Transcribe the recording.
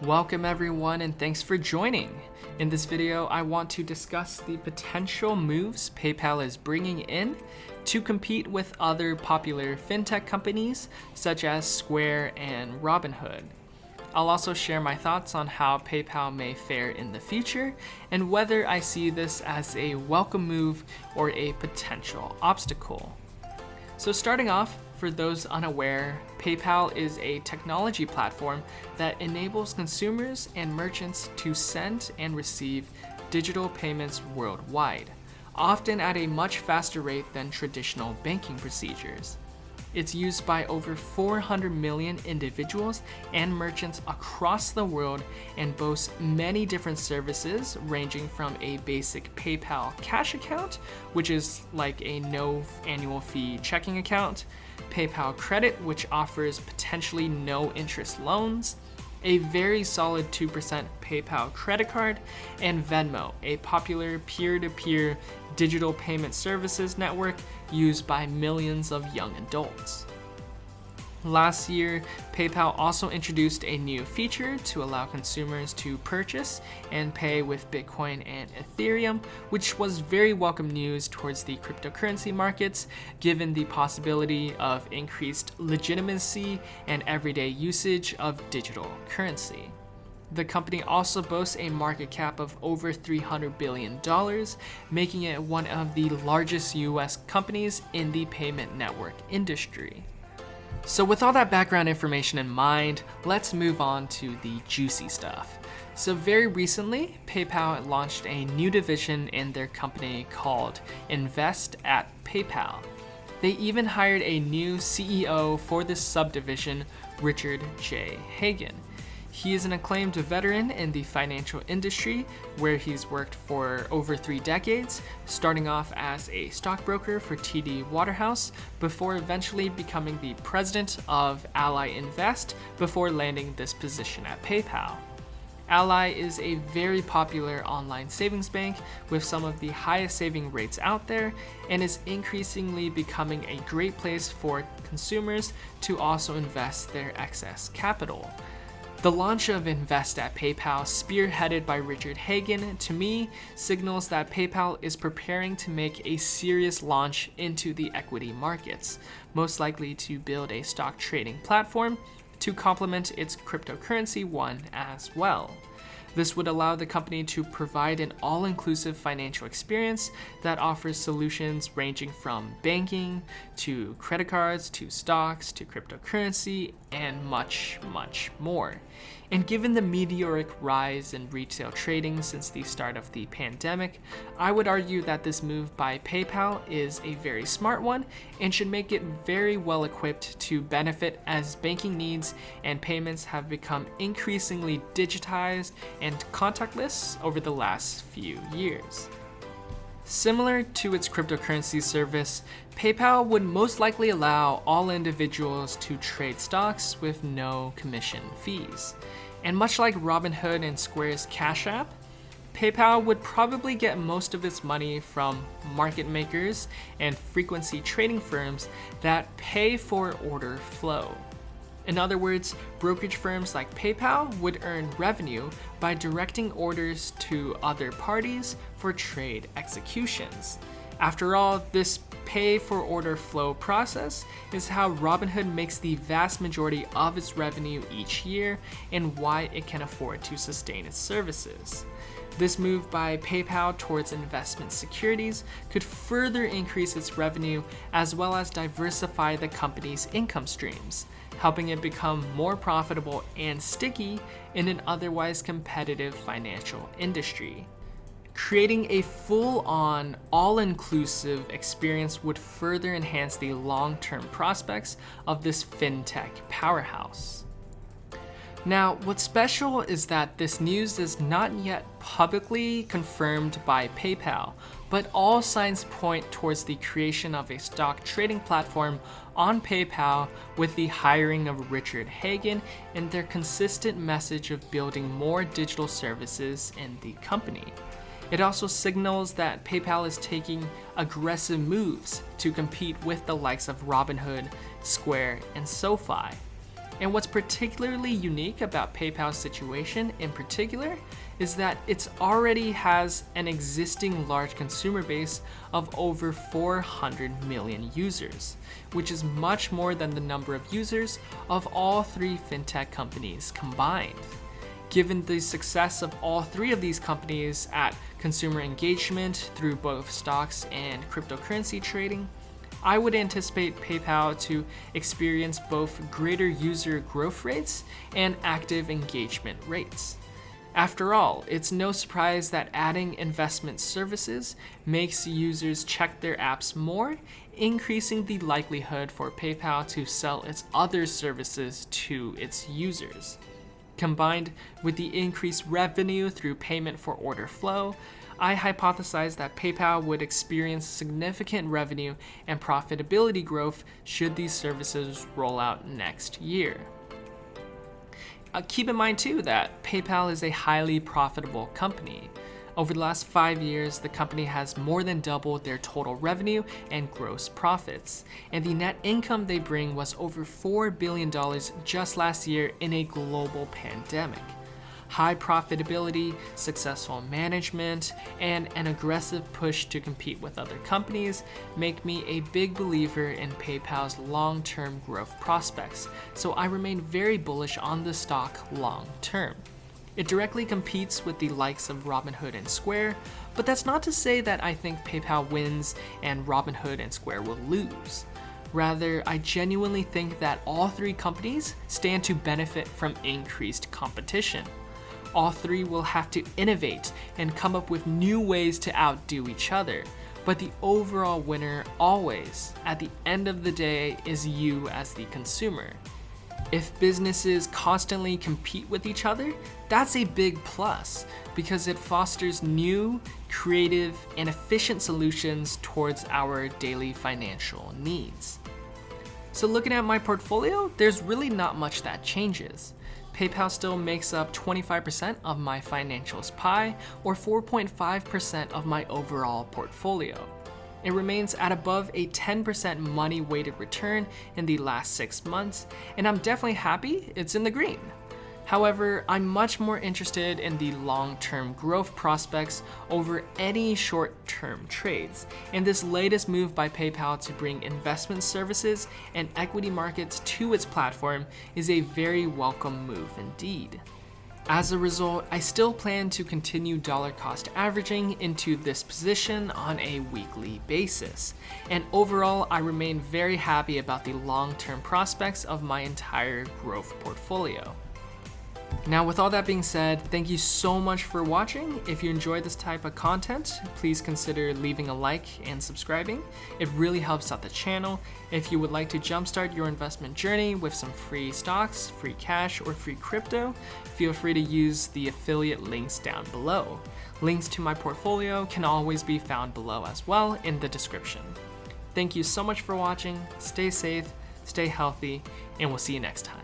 Welcome everyone and thanks for joining. In this video, I want to discuss the potential moves PayPal is bringing in to compete with other popular fintech companies such as Square and Robinhood. I'll also share my thoughts on how PayPal may fare in the future and whether I see this as a welcome move or a potential obstacle. So starting off, for those unaware, PayPal is a technology platform that enables consumers and merchants to send and receive digital payments worldwide, often at a much faster rate than traditional banking procedures. It's used by over 400 million individuals and merchants across the world and boasts many different services ranging from a basic PayPal cash account, which is like a no annual fee checking account, PayPal Credit, which offers potentially no interest loans, a very solid 2% PayPal credit card, and Venmo, a popular peer-to-peer digital payment services network used by millions of young adults. Last year, PayPal also introduced a new feature to allow consumers to purchase and pay with Bitcoin and Ethereum, which was very welcome news towards the cryptocurrency markets, given the possibility of increased legitimacy and everyday usage of digital currency. The company also boasts a market cap of over $300 billion, making it one of the largest US companies in the payment network industry. So with all that background information in mind, let's move on to the juicy stuff. So very recently, PayPal launched a new division in their company called Invest at PayPal. They even hired a new CEO for this subdivision, Richard J. Hagan. He is an acclaimed veteran in the financial industry, where he's worked for over 3 decades, starting off as a stockbroker for TD Waterhouse, before eventually becoming the president of Ally Invest before landing this position at PayPal. Ally is a very popular online savings bank with some of the highest saving rates out there and is increasingly becoming a great place for consumers to also invest their excess capital. The launch of Invest at PayPal, spearheaded by Richard Hagan, to me signals that PayPal is preparing to make a serious launch into the equity markets, most likely to build a stock trading platform to complement its cryptocurrency one as well. This would allow the company to provide an all-inclusive financial experience that offers solutions ranging from banking to credit cards to stocks to cryptocurrency and much, much more. And given the meteoric rise in retail trading since the start of the pandemic, I would argue that this move by PayPal is a very smart one and should make it very well equipped to benefit as banking needs and payments have become increasingly digitized and contactless over the last few years. Similar to its cryptocurrency service, PayPal would most likely allow all individuals to trade stocks with no commission fees. And much like Robinhood and Square's Cash App, PayPal would probably get most of its money from market makers and frequency trading firms that pay for order flow. In other words, brokerage firms like PayPal would earn revenue by directing orders to other parties for trade executions. After all, this pay for order flow process is how Robinhood makes the vast majority of its revenue each year and why it can afford to sustain its services. This move by PayPal towards investment securities could further increase its revenue as well as diversify the company's income streams, helping it become more profitable and sticky in an otherwise competitive financial industry. Creating a full-on, all-inclusive experience would further enhance the long-term prospects of this fintech powerhouse. Now, what's special is that this news is not yet publicly confirmed by PayPal, but all signs point towards the creation of a stock trading platform on PayPal with the hiring of Richard Hagan and their consistent message of building more digital services in the company. It also signals that PayPal is taking aggressive moves to compete with the likes of Robinhood, Square, and SoFi. And what's particularly unique about PayPal's situation in particular is that it already has an existing large consumer base of over 400 million users, which is much more than the number of users of all three fintech companies combined. Given the success of all three of these companies at consumer engagement through both stocks and cryptocurrency trading, I would anticipate PayPal to experience both greater user growth rates and active engagement rates. After all, it's no surprise that adding investment services makes users check their apps more, increasing the likelihood for PayPal to sell its other services to its users. Combined with the increased revenue through payment for order flow, I hypothesize that PayPal would experience significant revenue and profitability growth should these services roll out next year. Keep in mind too that PayPal is a highly profitable company. Over the last 5 years, the company has more than doubled their total revenue and gross profits, and the net income they bring was over $4 billion just last year in a global pandemic. High profitability, successful management, and an aggressive push to compete with other companies make me a big believer in PayPal's long-term growth prospects, so I remain very bullish on the stock long-term. It directly competes with the likes of Robinhood and Square, but that's not to say that I think PayPal wins and Robinhood and Square will lose. Rather, I genuinely think that all three companies stand to benefit from increased competition. All three will have to innovate and come up with new ways to outdo each other, but the overall winner always, at the end of the day, is you as the consumer. If businesses constantly compete with each other, that's a big plus because it fosters new, creative, and efficient solutions towards our daily financial needs. So looking at my portfolio, there's really not much that changes. PayPal still makes up 25% of my financials pie, or 4.5% of my overall portfolio. It remains at above a 10% money-weighted return in the last 6 months, and I'm definitely happy it's in the green. However, I'm much more interested in the long-term growth prospects over any short-term trades, and this latest move by PayPal to bring investment services and equity markets to its platform is a very welcome move indeed. As a result, I still plan to continue dollar cost averaging into this position on a weekly basis, and overall I remain very happy about the long-term prospects of my entire growth portfolio. Now, with all that being said, thank you so much for watching. If you enjoyed this type of content, please consider leaving a like and subscribing. It really helps out the channel. If you would like to jumpstart your investment journey with some free stocks, free cash, or free crypto, feel free to use the affiliate links down below. Links to my portfolio can always be found below as well in the description. Thank you so much for watching. Stay safe, stay healthy, and we'll see you next time.